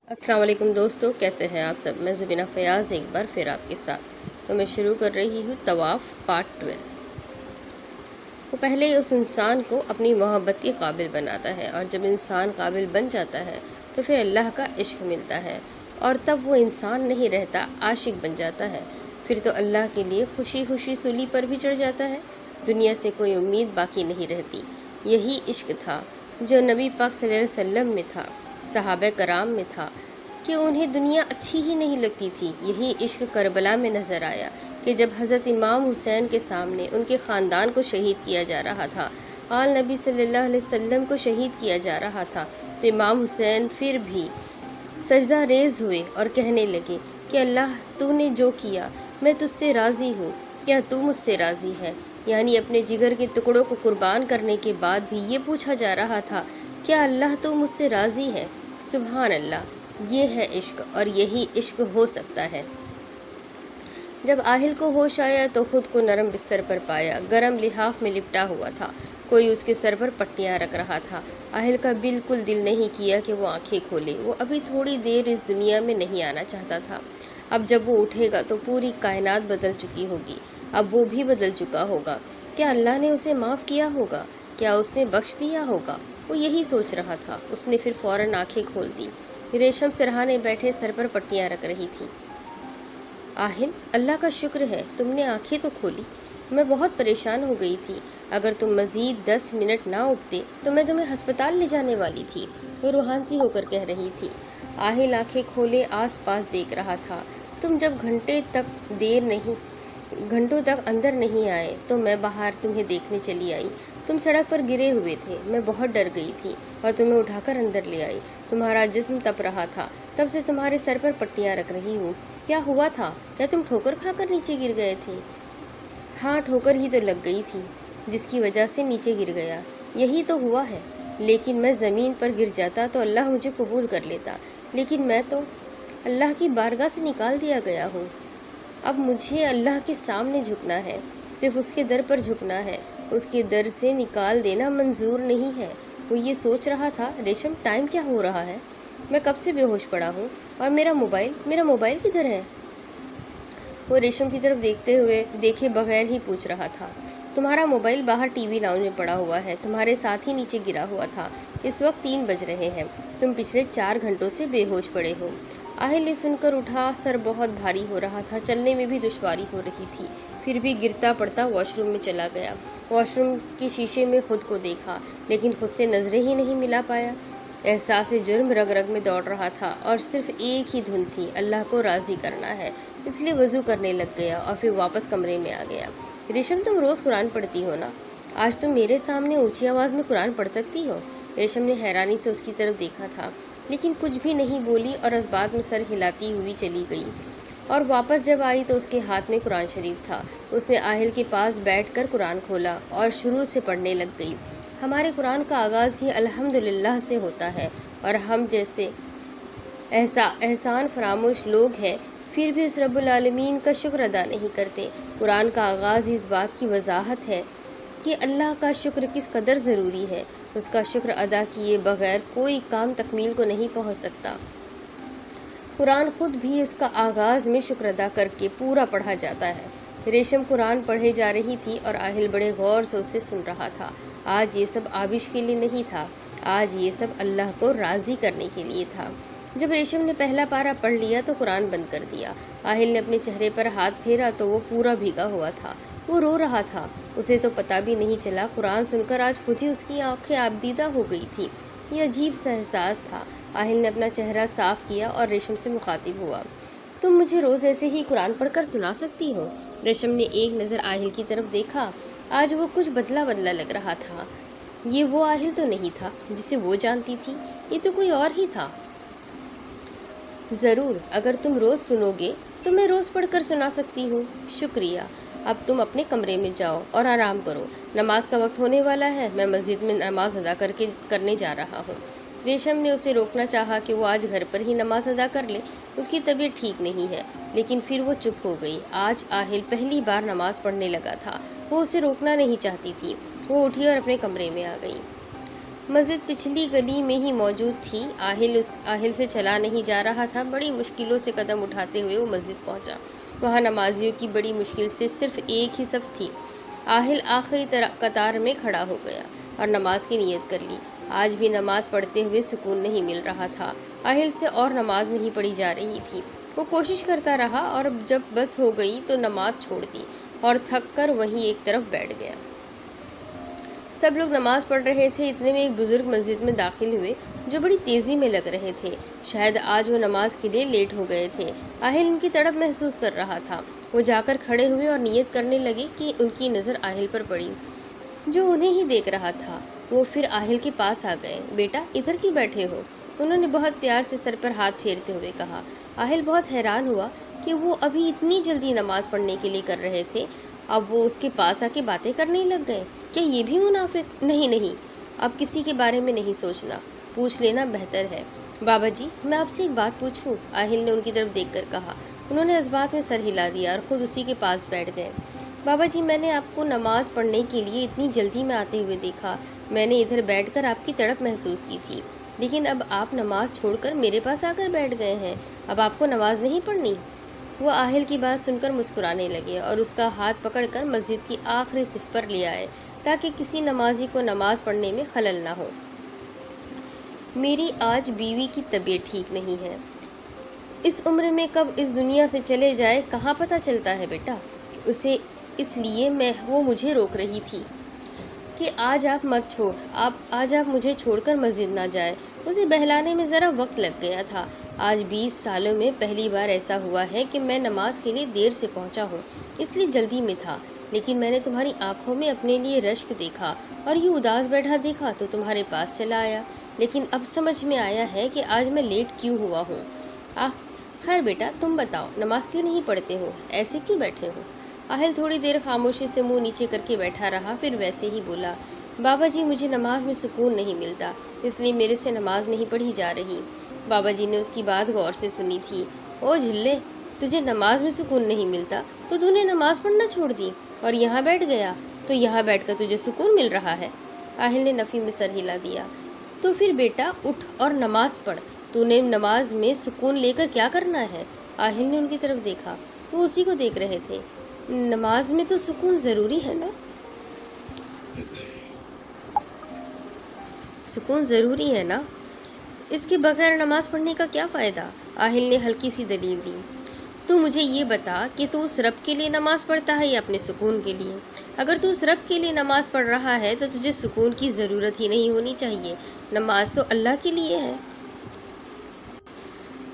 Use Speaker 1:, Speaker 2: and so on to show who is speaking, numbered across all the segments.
Speaker 1: السلام علیکم دوستو، کیسے ہیں آپ سب؟ میں زبینہ فیاض ایک بار پھر آپ کے ساتھ تو میں شروع کر رہی ہوں طواف پارٹ 12۔ وہ پہلے اس انسان کو اپنی محبت کے قابل بناتا ہے، اور جب انسان قابل بن جاتا ہے تو پھر اللہ کا عشق ملتا ہے، اور تب وہ انسان نہیں رہتا، عاشق بن جاتا ہے۔ پھر تو اللہ کے لیے خوشی خوشی سولی پر بھی چڑھ جاتا ہے، دنیا سے کوئی امید باقی نہیں رہتی۔ یہی عشق تھا جو نبی پاک صلی اللہ علیہ وسلم میں تھا، صحابہ کرام میں تھا، کہ انہیں دنیا اچھی ہی نہیں لگتی تھی۔ یہی عشق کربلا میں نظر آیا کہ جب حضرت امام حسین کے سامنے ان کے خاندان کو شہید کیا جا رہا تھا، آل نبی صلی اللہ علیہ وسلم کو شہید کیا جا رہا تھا، تو امام حسین پھر بھی سجدہ ریز ہوئے اور کہنے لگے کہ اللہ، تو نے جو کیا میں تجھ سے راضی ہوں، کیا تو مجھ سے راضی ہے؟ یعنی اپنے جگر کے ٹکڑوں کو قربان کرنے کے بعد بھی یہ پوچھا جا رہا تھا، کیا اللہ تو مجھ سے راضی ہے؟ سبحان اللہ! یہ ہے عشق، اور یہی عشق ہو سکتا ہے۔ جب آہل کو ہوش آیا تو خود کو نرم بستر پر پایا، گرم لحاف میں لپٹا ہوا تھا، کوئی اس کے سر پر پٹیاں رکھ رہا تھا۔ آہل کا بالکل دل نہیں کیا کہ وہ آنکھیں کھولے، وہ ابھی تھوڑی دیر اس دنیا میں نہیں آنا چاہتا تھا۔ اب جب وہ اٹھے گا تو پوری کائنات بدل چکی ہوگی، اب وہ بھی بدل چکا ہوگا۔ کیا اللہ نے اسے معاف کیا ہوگا؟ کیا اس نے بخش دیا ہوگا؟ وہ یہی سوچ رہا تھا۔ اس نے پھر فوراً آنکھیں کھول دی۔ ریشم سرہانے بیٹھے سر پر پٹیاں رکھ رہی تھی۔ آہل، اللہ کا شکر ہے تم نے آنکھیں تو کھولی، میں بہت پریشان ہو گئی تھی، اگر تم مزید 10 منٹ نہ اٹھتے تو میں تمہیں ہسپتال لے جانے والی تھی، وہ روحان سی ہو کر کہہ رہی تھی۔ آہل آنکھیں کھولے آس پاس دیکھ رہا تھا۔ تم جب گھنٹوں تک اندر نہیں آئے تو میں باہر تمہیں دیکھنے چلی آئی، تم سڑک پر گرے ہوئے تھے، میں بہت ڈر گئی تھی اور تمہیں اٹھا کر اندر لے آئی، تمہارا جسم تپ رہا تھا، تب سے تمہارے سر پر پٹیاں رکھ رہی ہوں۔ کیا ہوا تھا؟ کیا تم ٹھوکر کھا کر نیچے گر گئے تھے؟ ہاں، ٹھوکر ہی تو لگ گئی تھی جس کی وجہ سے نیچے گر گیا، یہی تو ہوا ہے۔ لیکن میں زمین پر گر جاتا تو اللہ مجھے قبول کر لیتا، لیکن میں تو اللہ کی بارگاہ سے نکال دیا گیا ہوں۔ اب مجھے اللہ کے سامنے جھکنا ہے، صرف اس کے در پر جھکنا ہے، اس کے در سے نکال دینا منظور نہیں ہے۔ وہ یہ سوچ رہا تھا، ریشم ٹائم کیا ہو رہا ہے؟ میں کب سے بے ہوش پڑا ہوں، اور میرا موبائل کدھر ہے؟ وہ ریشم کی طرف دیکھے بغیر ہی پوچھ رہا تھا۔ تمہارا موبائل باہر ٹی وی لاؤنج میں پڑا ہوا ہے، تمہارے ساتھ ہی نیچے گرا ہوا تھا، اس وقت 3 بج رہے ہیں، تم پچھلے 4 گھنٹوں سے بے ہوش پڑے ہو۔ آہل نے سن کر اٹھا، سر بہت بھاری ہو رہا تھا، چلنے میں بھی دشواری ہو رہی تھی، پھر بھی گرتا پڑتا واش روم میں چلا گیا۔ واش روم کے شیشے میں خود کو دیکھا، لیکن خود سے نظریں ہی نہیں ملا پایا۔ احساس جرم رگ رگ میں دوڑ رہا تھا، اور صرف ایک ہی دھن تھی، اللہ کو راضی کرنا ہے، اس لیے وضو کرنے لگ گیا اور پھر واپس کمرے میں آ گیا۔ ریشم، تم روز قرآن پڑھتی ہو نا؟ آج تم میرے سامنے اونچی آواز میں قرآن پڑھ سکتی ہو؟ ریشم نے حیرانی سے اس کی طرف دیکھا تھا، لیکن کچھ بھی نہیں بولی اور اس بات میں سر ہلاتی ہوئی چلی گئی، اور واپس جب آئی تو اس کے ہاتھ میں قرآن شریف تھا۔ اس نے آہل کے پاس بیٹھ کر قرآن کھولا اور شروع سے پڑھنے لگ گئی۔ ہمارے قرآن کا آغاز ہی الحمدللہ سے ہوتا ہے، اور ہم جیسے احسان فراموش لوگ ہیں پھر بھی اس رب العالمین کا شکر ادا نہیں کرتے۔ قرآن کا آغاز ہی اس بات کی وضاحت ہے کہ اللہ کا شکر کس قدر ضروری ہے، اس کا شکر ادا کیے بغیر کوئی کام تکمیل کو نہیں پہنچ سکتا۔ قرآن خود بھی اس کا آغاز میں شکر ادا کر کے پورا پڑھا جاتا ہے۔ ریشم قرآن پڑھے جا رہی تھی اور آہل بڑے غور سے اسے سن رہا تھا۔ آج یہ سب آبش کے لیے نہیں تھا، آج یہ سب اللہ کو راضی کرنے کے لیے تھا۔ جب ریشم نے پہلا پارہ پڑھ لیا تو قرآن بند کر دیا۔ آہل نے اپنے چہرے پر ہاتھ پھیرا تو وہ پورا بھیگا ہوا تھا، وہ رو رہا تھا، اسے تو پتہ بھی نہیں چلا۔ قرآن سن کر آج خود ہی اس کی آنکھیں آبدیدہ ہو گئی تھی، یہ عجیب سا احساس تھا۔ آہل نے اپنا چہرہ صاف کیا اور ریشم سے مخاطب ہوا، تم مجھے روز ایسے ہی قرآن پڑھ کر سنا سکتی ہو؟ ریشم نے ایک نظر آہل کی طرف دیکھا، آج وہ کچھ بدلا بدلا لگ رہا تھا، یہ وہ آہل تو نہیں تھا جسے وہ جانتی تھی، یہ تو کوئی اور ہی تھا۔ ضرور، اگر تم روز سنو گے تو میں روز پڑھ کر سنا سکتی ہوں۔ شکریہ، اب تم اپنے کمرے میں جاؤ اور آرام کرو، نماز کا وقت ہونے والا ہے، میں مسجد میں نماز ادا کرنے جا رہا ہوں۔ ریشم نے اسے روکنا چاہا کہ وہ آج گھر پر ہی نماز ادا کر لے، اس کی طبیعت ٹھیک نہیں ہے، لیکن پھر وہ چپ ہو گئی۔ آج آہل پہلی بار نماز پڑھنے لگا تھا، وہ اسے روکنا نہیں چاہتی تھی۔ وہ اٹھی اور اپنے کمرے میں آ گئی۔ مسجد پچھلی گلی میں ہی موجود تھی۔ آہل سے چلا نہیں جا رہا تھا۔ بڑی مشکلوں سے قدم اٹھاتے ہوئے وہ مسجد پہنچا۔ وہاں نمازیوں کی بڑی مشکل سے صرف ایک ہی صف تھی۔ آہل آخری قطار میں کھڑا ہو گیا اور نماز کی نیت کر لی۔ آج بھی نماز پڑھتے ہوئے سکون نہیں مل رہا تھا۔ آہل سے اور نماز نہیں پڑھی جا رہی تھی۔ وہ کوشش کرتا رہا اور جب بس ہو گئی تو نماز چھوڑ دی اور تھک کر وہیں ایک طرف بیٹھ گیا۔ سب لوگ نماز پڑھ رہے تھے۔ اتنے میں ایک بزرگ مسجد میں داخل ہوئے جو بڑی تیزی میں لگ رہے تھے۔ شاید آج وہ نماز کے لیے لیٹ ہو گئے تھے۔ آہل ان کی تڑپ محسوس کر رہا تھا۔ وہ جا کر کھڑے ہوئے اور نیت کرنے لگے کہ ان کی نظر آہل پر پڑی جو انہیں ہی دیکھ رہا تھا۔ وہ پھر آہل کے پاس آ گئے۔ بیٹا ادھر کیوں بیٹھے ہو؟ انہوں نے بہت پیار سے سر پر ہاتھ پھیرتے ہوئے کہا۔ آہل بہت حیران ہوا کہ وہ ابھی اتنی جلدی نماز پڑھنے کے لیے کر رہے تھے، اب وہ اس کے پاس آ کے باتیں کرنے لگ گئے۔ کیا یہ بھی منافق؟ نہیں، اب کسی کے بارے میں نہیں سوچنا، پوچھ لینا بہتر ہے۔ بابا جی میں آپ سے ایک بات پوچھوں؟ آہل نے ان کی طرف دیکھ کر کہا۔ انہوں نے اس بات میں سر ہلا دیا اور خود اسی کے پاس بیٹھ گئے۔ بابا جی میں نے آپ کو نماز پڑھنے کے لیے اتنی جلدی میں آتے ہوئے دیکھا۔ میں نے ادھر بیٹھ کر آپ کی تڑپ محسوس کی تھی، لیکن اب آپ نماز چھوڑ کر میرے پاس آ کر بیٹھ گئے ہیں۔ اب آپ کو نماز نہیں پڑھنی؟ وہ آہل کی بات سن کر مسکرانے لگے اور اس کا ہاتھ پکڑ کر مسجد کی آخری صف پر لے آئے تاکہ کسی نمازی کو نماز پڑھنے میں خلل نہ ہو۔ میری آج بیوی کی طبیعت ٹھیک نہیں ہے۔ اس عمر میں کب اس دنیا سے چلے جائے کہاں پتہ چلتا ہے بیٹا۔ اس لیے وہ مجھے روک رہی تھی کہ آج آپ مجھے چھوڑ کر مسجد نہ جائیں۔ اسے بہلانے میں ذرا وقت لگ گیا تھا۔ آج 20 سالوں میں پہلی بار ایسا ہوا ہے کہ میں نماز کے لیے دیر سے پہنچا ہوں، اس لیے جلدی میں تھا، لیکن میں نے تمہاری آنکھوں میں اپنے لیے رشک دیکھا اور یوں اداس بیٹھا دیکھا تو تمہارے پاس چلا آیا، لیکن اب سمجھ میں آیا ہے کہ آج میں لیٹ کیوں ہوا ہوں۔ خیر بیٹا تم بتاؤ نماز کیوں نہیں پڑھتے ہو؟ ایسے کیوں بیٹھے ہو؟ آہل تھوڑی دیر خاموشی سے منہ نیچے کر کے بیٹھا رہا، پھر ویسے ہی بولا، بابا جی مجھے نماز میں سکون نہیں ملتا، اس لیے میرے سے نماز نہیں پڑھی جا رہی۔ بابا جی نے اس کی بات غور سے سنی تھی۔ او جھلے، تجھے نماز میں سکون نہیں ملتا تو تو نے نماز پڑھنا چھوڑ دی اور یہاں بیٹھ گیا، تو یہاں بیٹھ کر تجھے سکون مل رہا ہے؟ آہل نے نفی میں سر ہلا دیا۔ تو پھر بیٹا اٹھ اور نماز پڑھ، تو نے نماز میں سکون لے کر کیا کرنا ہے؟ آہل نے ان کی طرف دیکھا۔ وہ اسی کو دیکھ رہے تھے۔ نماز میں تو سکون ضروری ہے نا؟ سکون ضروری ہے نا؟ اس کے بغیر نماز پڑھنے کا کیا فائدہ؟ آہل نے ہلکی سی دلیل دی۔ تو مجھے یہ بتا کہ تو اس رب کے لیے نماز پڑھتا ہے یا اپنے سکون کے لیے؟ اگر تو اس رب کے لیے نماز پڑھ رہا ہے تو تجھے سکون کی ضرورت ہی نہیں ہونی چاہیے۔ نماز تو اللہ کے لیے ہے۔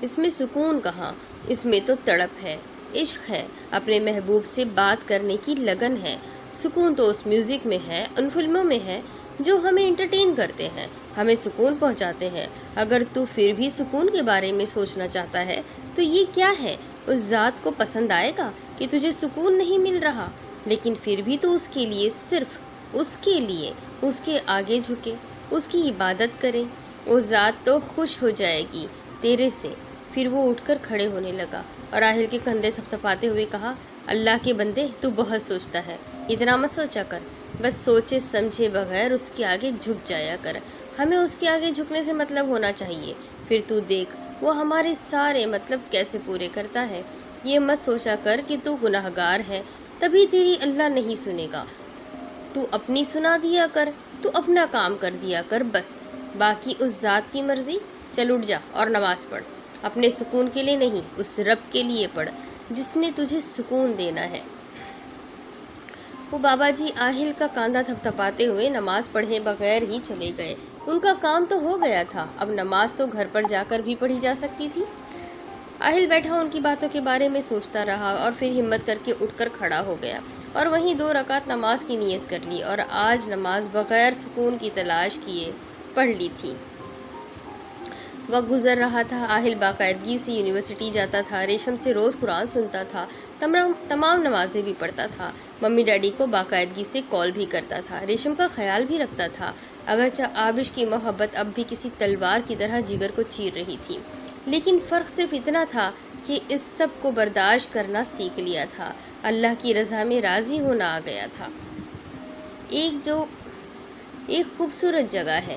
Speaker 1: اس میں سکون کہاں؟ اس میں تو تڑپ ہے، عشق ہے، اپنے محبوب سے بات کرنے کی لگن ہے۔ سکون تو اس میوزک میں ہے، ان فلموں میں ہے جو ہمیں انٹرٹین کرتے ہیں، ہمیں سکون پہنچاتے ہیں۔ اگر تو پھر بھی سکون کے بارے میں سوچنا چاہتا ہے تو یہ کیا ہے؟ اس ذات کو پسند آئے گا کہ تجھے سکون نہیں مل رہا، لیکن پھر بھی تو اس کے لیے، صرف اس کے لیے اس کے آگے جھکے، اس کی عبادت کرے، وہ ذات تو خوش ہو جائے گی تیرے سے۔ پھر وہ اٹھ کر کھڑے ہونے لگا اور آہل کے کندھے تھپتھپاتے ہوئے کہا، اللہ کے بندے تو بہت سوچتا ہے، اتنا مت سوچا کر، بس سوچے سمجھے بغیر اس کے آگے جھک جایا کر۔ ہمیں اس کے آگے جھکنے سے مطلب ہونا چاہیے، پھر تو دیکھ وہ ہمارے سارے مطلب کیسے پورے کرتا ہے۔ یہ مت سوچا کر کہ تو گناہگار ہے تبھی تیری اللہ نہیں سنے گا، تو اپنی سنا دیا کر، تو اپنا کام کر دیا کر بس، باقی اس ذات کی مرضی۔ چل اٹھ جا اور نماز پڑھ، اپنے سکون کے لیے نہیں، اس رب کے لیے پڑھ جس نے تجھے سکون دینا ہے۔ وہ بابا جی آہل کا کاندھا تھپتھپاتے ہوئے نماز پڑھے بغیر ہی چلے گئے۔ ان کا کام تو ہو گیا تھا، اب نماز تو گھر پر جا کر بھی پڑھی جا سکتی تھی۔ آہل بیٹھا ان کی باتوں کے بارے میں سوچتا رہا اور پھر ہمت کر کے اٹھ کر کھڑا ہو گیا اور وہیں 2 رکعت نماز کی نیت کر لی اور آج نماز بغیر سکون کی تلاش کیے پڑھ لی تھی۔ وقت گزر رہا تھا۔ آہل باقاعدگی سے یونیورسٹی جاتا تھا، ریشم سے روز قرآن سنتا تھا، تمام نمازیں بھی پڑھتا تھا، ممی ڈیڈی کو باقاعدگی سے کال بھی کرتا تھا، ریشم کا خیال بھی رکھتا تھا، اگرچہ آبش کی محبت اب بھی کسی تلوار کی طرح جگر کو چیر رہی تھی، لیکن فرق صرف اتنا تھا کہ اس سب کو برداشت کرنا سیکھ لیا تھا، اللہ کی رضا میں راضی ہونا آ گیا تھا۔ ایک خوبصورت جگہ ہے،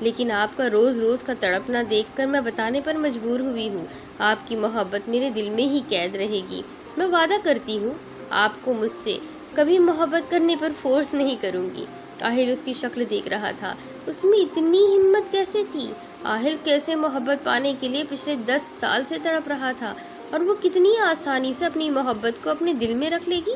Speaker 1: لیکن آپ کا روز روز کا تڑپنا دیکھ کر میں بتانے پر مجبور ہوئی ہوں۔ آپ کی محبت میرے دل میں ہی قید رہے گی۔ میں وعدہ کرتی ہوں آپ کو مجھ سے کبھی محبت کرنے پر فورس نہیں کروں گی۔ آہل اس کی شکل دیکھ رہا تھا۔ اس میں اتنی ہمت کیسے تھی؟ آہل کیسے محبت پانے کے لیے پچھلے 10 سال سے تڑپ رہا تھا، اور وہ کتنی آسانی سے اپنی محبت کو اپنے دل میں رکھ لے گی؟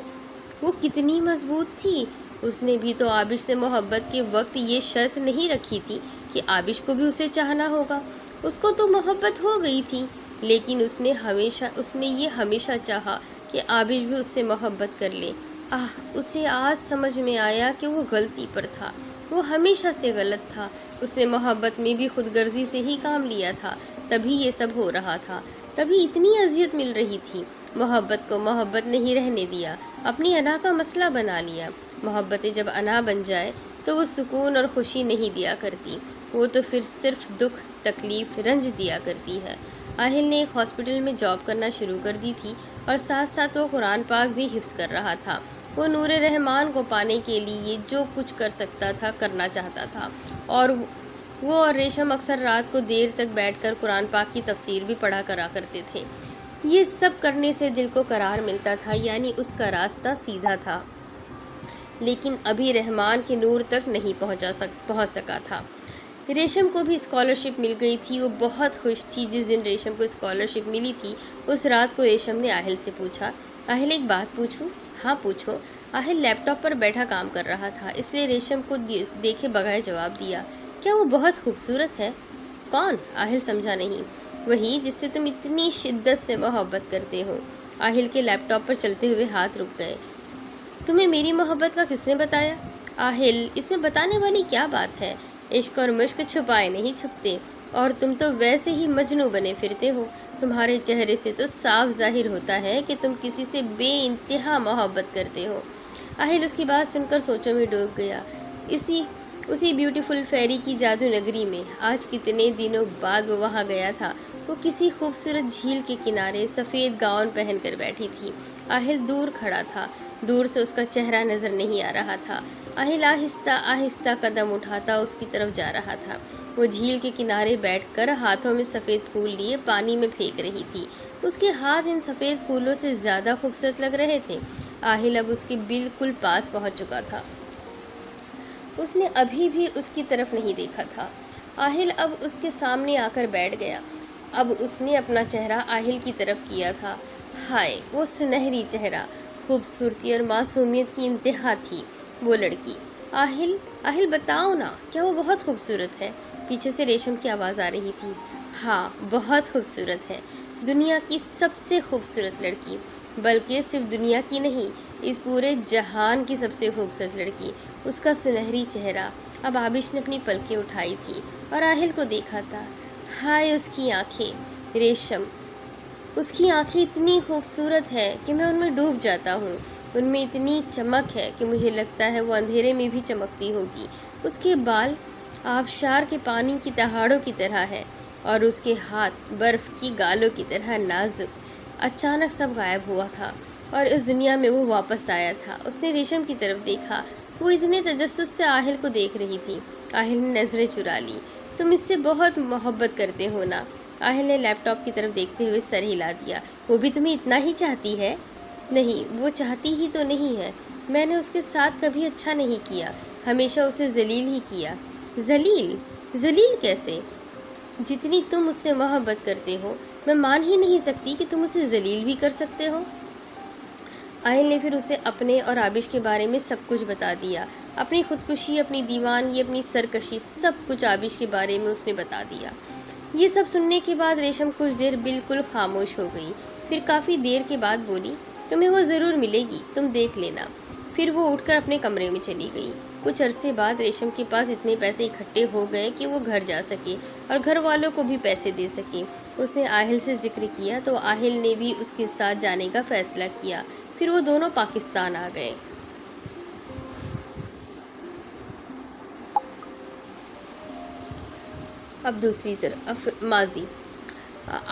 Speaker 1: وہ کتنی مضبوط تھی۔ اس نے بھی تو آبش سے محبت کے وقت یہ شرط نہیں رکھی تھی کہ آبش کو بھی اسے چاہنا ہوگا۔ اس کو تو محبت ہو گئی تھی، لیکن اس نے یہ ہمیشہ چاہا کہ آبش بھی اس سے محبت کر لے۔ اسے آج سمجھ میں آیا کہ وہ غلطی پر تھا۔ وہ ہمیشہ سے غلط تھا۔ اس نے محبت میں بھی خود غرضی سے ہی کام لیا تھا، تبھی یہ سب ہو رہا تھا، تبھی اتنی اذیت مل رہی تھی۔ محبت کو محبت نہیں رہنے دیا، اپنی انا کا مسئلہ بنا لیا۔ محبتیں جب انا بن جائے تو وہ سکون اور خوشی نہیں دیا کرتی، وہ تو پھر صرف دکھ، تکلیف، رنج دیا کرتی ہے۔ آہل نے ایک ہاسپٹل میں جاب کرنا شروع کر دی تھی، اور ساتھ ساتھ وہ قرآن پاک بھی حفظ کر رہا تھا۔ وہ نور رحمان کو پانے کے لیے جو کچھ کر سکتا تھا کرنا چاہتا تھا، اور وہ اور ریشم اکثر رات کو دیر تک بیٹھ کر قرآن پاک کی تفسیر بھی پڑھا کرا کرتے تھے۔ یہ سب کرنے سے دل کو قرار ملتا تھا، یعنی اس کا راستہ سیدھا تھا، لیکن ابھی رحمان کے نور تک نہیں پہنچ سکا تھا۔ ریشم کو بھی اسکالرشپ مل گئی تھی۔ وہ بہت خوش تھی۔ جس دن ریشم کو اسکالرشپ ملی تھی، اس رات کو ریشم نے آہل سے پوچھا، آہل ایک بات پوچھوں؟ ہاں پوچھو۔ آہل لیپ ٹاپ پر بیٹھا کام کر رہا تھا، اس لیے ریشم کو دیکھے بغیر جواب دیا، کیا وہ بہت خوبصورت ہے؟ کون؟ آہل سمجھا نہیں۔ وہی جس سے تم اتنی شدت سے محبت کرتے ہو۔ آہل کے لیپ ٹاپ پر چلتے ہوئے ہاتھ رک گئے۔ تمہیں میری محبت کا کس نے بتایا؟ آہل، اس میں بتانے والی کیا بات ہے؟ عشق اور مشق چھپائے نہیں چھپتے، اور تم تو ویسے ہی مجنوں بنے پھرتے ہو۔ تمہارے چہرے سے تو صاف ظاہر ہوتا ہے کہ تم کسی سے بے انتہا محبت کرتے ہو۔ آہل اس کی بات سن کر سوچوں میں ڈوب گیا۔ اسی بیوٹیفل فیری کی جادو نگری میں آج کتنے دنوں بعد وہ وہاں گیا تھا۔ وہ کسی خوبصورت جھیل کے کنارے سفید گاؤن پہن کر بیٹھی تھی۔ آہل دور کھڑا تھا، دور سے اس کا چہرہ نظر نہیں آ رہا تھا۔ آہل آہستہ آہستہ قدم اٹھاتا اس کی طرف جا رہا تھا۔ وہ جھیل کے کنارے بیٹھ کر ہاتھوں میں سفید پھول لیے پانی میں پھینک رہی تھی۔ اس کے ہاتھ ان سفید پھولوں سے زیادہ خوبصورت لگ رہے تھے۔ آہل اب اس کے بالکل پاس پہنچ چکا تھا۔ اس نے ابھی بھی اس کی طرف نہیں دیکھا تھا۔ آہل اب اس کے سامنے آ کر بیٹھ گیا۔ اب اس نے اپنا چہرہ آہل کی طرف کیا تھا۔ ہائے، وہ سنہری چہرہ! خوبصورتی اور معصومیت کی انتہا تھی وہ لڑکی۔ آہل بتاؤ نا، کیا وہ بہت خوبصورت ہے؟ پیچھے سے ریشم کی آواز آ رہی تھی۔ ہاں، بہت خوبصورت ہے، دنیا کی سب سے خوبصورت لڑکی، بلکہ صرف دنیا کی نہیں، اس پورے جہان کی سب سے خوبصورت لڑکی۔ اس کا سنہری چہرہ۔ اب آبش نے اپنی پلکیں اٹھائی تھی اور آہل کو دیکھا تھا۔ ہائے، اس کی آنکھیں! ریشم، اس کی آنکھیں اتنی خوبصورت ہے کہ میں ان میں ڈوب جاتا ہوں۔ ان میں اتنی چمک ہے کہ مجھے لگتا ہے وہ اندھیرے میں بھی چمکتی ہوگی۔ اس کے بال آبشار کے پانی کی دہاڑوں کی طرح ہے، اور اس کے ہاتھ برف کی گالوں کی طرح نازک۔ اچانک سب غائب ہوا تھا، اور اس دنیا میں وہ واپس آیا تھا۔ اس نے ریشم کی طرف دیکھا، وہ اتنے تجسس سے آہل کو دیکھ رہی تھی۔ آہل نے نظریں چرا لی۔ تم اس سے بہت محبت کرتے ہو نا؟ آہل نے لیپ ٹاپ کی طرف دیکھتے ہوئے سر ہلا دیا۔ وہ بھی تمہیں اتنا ہی چاہتی ہے؟ نہیں، وہ چاہتی ہی تو نہیں ہے۔ میں نے اس کے ساتھ کبھی اچھا نہیں کیا، ہمیشہ اسے ذلیل ہی کیا۔ ذلیل؟ ذلیل کیسے؟ جتنی تم اس سے محبت کرتے ہو، میں مان ہی نہیں سکتی کہ تم اسے ذلیل بھی کر سکتے ہو۔ آہل نے پھر اسے اپنے اور آبش کے بارے میں سب کچھ بتا دیا۔ اپنی خودکشی، اپنی دیوانگی، اپنی سرکشی، سب کچھ آبش کے بارے میں اس نے بتا دیا۔ یہ سب سننے کے بعد ریشم کچھ دیر بالکل خاموش ہو گئی، پھر کافی دیر کے بعد بولی، تمہیں وہ ضرور ملے گی، تم دیکھ لینا۔ پھر وہ اٹھ کر اپنے کمرے میں چلی گئی۔ کچھ عرصے بعد ریشم کے پاس اتنے پیسے اکٹھے ہو گئے کہ وہ گھر جا سکے اور گھر والوں کو بھی پیسے دے سکے۔ اس نے آہل سے ذکر کیا تو آہل نے بھی اس کے ساتھ جانے کا فیصلہ کیا۔ پھر وہ دونوں پاکستان آ گئے۔ اب دوسری طرف ماضی۔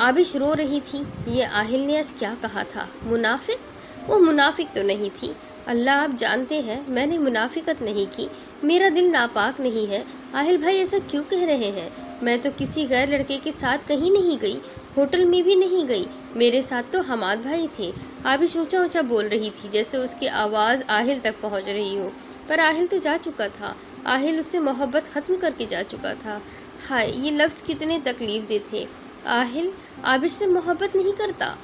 Speaker 1: آبش رو رہی تھی۔ یہ آہل نے آج کیا کہا تھا؟ منافق؟ وہ منافق تو نہیں تھی، اللہ آپ جانتے ہیں میں نے منافقت نہیں کی، میرا دل ناپاک نہیں ہے۔ آہل بھائی ایسا کیوں کہہ رہے ہیں؟ میں تو کسی غیر لڑکے کے ساتھ کہیں نہیں گئی، ہوٹل میں بھی نہیں گئی، میرے ساتھ تو حماد بھائی تھے۔ عابش اونچا اونچا بول رہی تھی جیسے اس کی آواز آہل تک پہنچ رہی ہو، پر آہل تو جا چکا تھا، آہل اس سے محبت ختم کر کے جا چکا تھا۔ ہائے یہ لفظ کتنے تکلیف دہ تھے۔ آہل عابش سے محبت نہیں کرتا؟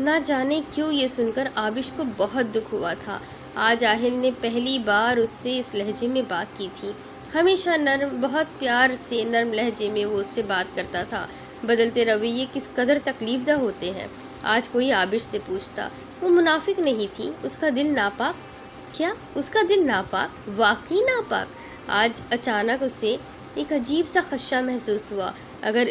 Speaker 1: نہ جانے کیوں یہ سن کر عابش کو بہت دکھ ہوا تھا۔ آج آہل نے پہلی بار اس سے اس لہجے میں بات کی تھی۔ ہمیشہ نرم، بہت پیار سے نرم لہجے میں وہ اس سے بات کرتا تھا۔ بدلتے رویے کس قدر تکلیف دہ ہوتے ہیں۔ آج کوئی عابش سے پوچھتا، وہ منافق نہیں تھی، اس کا دل ناپاک؟ کیا اس کا دل ناپاک؟ واقعی ناپاک؟ آج اچانک اسے ایک عجیب سا خدشہ محسوس ہوا۔ اگر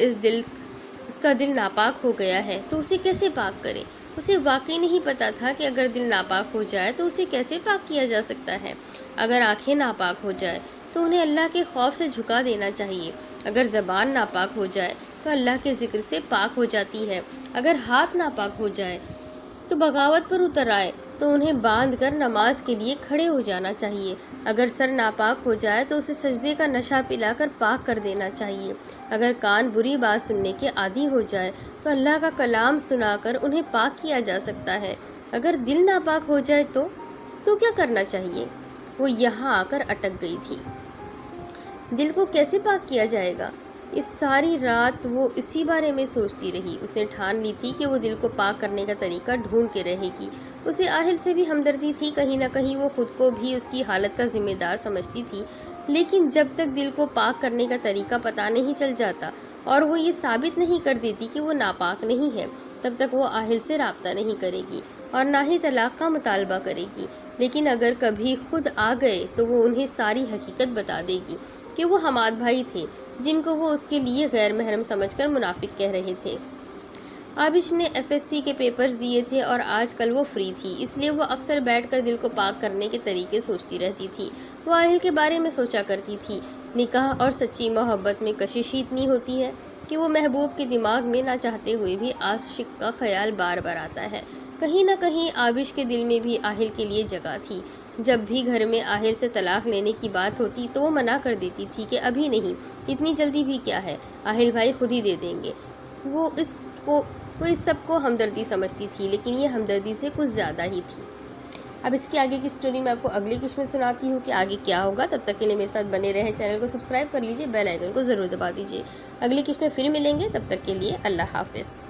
Speaker 1: اس کا دل ناپاک ہو گیا ہے تو اسے کیسے پاک کرے؟ اسے واقعی نہیں پتا تھا کہ اگر دل ناپاک ہو جائے تو اسے کیسے پاک کیا جا سکتا ہے۔ اگر آنکھیں ناپاک ہو جائے تو انہیں اللہ کے خوف سے جھکا دینا چاہیے۔ اگر زبان ناپاک ہو جائے تو اللہ کے ذکر سے پاک ہو جاتی ہے۔ اگر ہاتھ ناپاک ہو جائے تو بغاوت پر اتر آئے تو انہیں باندھ کر نماز کے لیے کھڑے ہو جانا چاہیے۔ اگر سر ناپاک ہو جائے تو اسے سجدے کا نشہ پلا کر پاک کر دینا چاہیے۔ اگر کان بری بات سننے کے عادی ہو جائے تو اللہ کا کلام سنا کر انہیں پاک کیا جا سکتا ہے۔ اگر دل ناپاک ہو جائے تو کیا کرنا چاہیے؟ وہ یہاں آ کر اٹک گئی تھی۔ دل کو کیسے پاک کیا جائے گا؟ اس ساری رات وہ اسی بارے میں سوچتی رہی۔ اس نے ٹھان لی تھی کہ وہ دل کو پاک کرنے کا طریقہ ڈھونڈ کے رہے گی۔ اسے آہل سے بھی ہمدردی تھی، کہیں نہ کہیں وہ خود کو بھی اس کی حالت کا ذمہ دار سمجھتی تھی، لیکن جب تک دل کو پاک کرنے کا طریقہ پتہ نہیں چل جاتا اور وہ یہ ثابت نہیں کر دیتی کہ وہ ناپاک نہیں ہے، تب تک وہ آہل سے رابطہ نہیں کرے گی اور نہ ہی طلاق کا مطالبہ کرے گی۔ لیکن اگر کبھی خود آ گئے تو وہ انہیں ساری حقیقت بتا دے گی کہ وہ حماد بھائی تھے جن کو وہ اس کے لیے غیر محرم سمجھ کر منافق کہہ رہے تھے۔ عابش نے FSC کے پیپرز دیے تھے اور آج کل وہ فری تھی، اس لیے وہ اکثر بیٹھ کر دل کو پاک کرنے کے طریقے سوچتی رہتی تھی۔ وہ آہل کے بارے میں سوچا کرتی تھی۔ نکاح اور سچی محبت میں کشش ہی اتنی ہوتی ہے کہ وہ محبوب کے دماغ میں نہ چاہتے ہوئے بھی عاشق کا خیال بار بار آتا ہے۔ کہیں نہ کہیں عابش کے دل میں بھی آہل کے لیے جگہ تھی۔ جب بھی گھر میں آہل سے طلاق لینے کی بات ہوتی تو وہ منع کر دیتی تھی کہ ابھی نہیں، اتنی جلدی بھی کیا ہے، آہل بھائی خود ہی دے دیں گے۔ وہ اس سب کو ہمدردی سمجھتی تھی، لیکن یہ ہمدردی سے کچھ زیادہ ہی تھی۔ اب اس کے آگے کی سٹوری میں آپ کو اگلی قسط میں سناتی ہوں کہ آگے کیا ہوگا۔ تب تک کے لیے میرے ساتھ بنے رہیں، چینل کو سبسکرائب کر لیجئے، بیل آئیکن کو ضرور دبا دیجئے۔ اگلی قسط میں پھر ملیں گے، تب تک کے لیے اللہ حافظ۔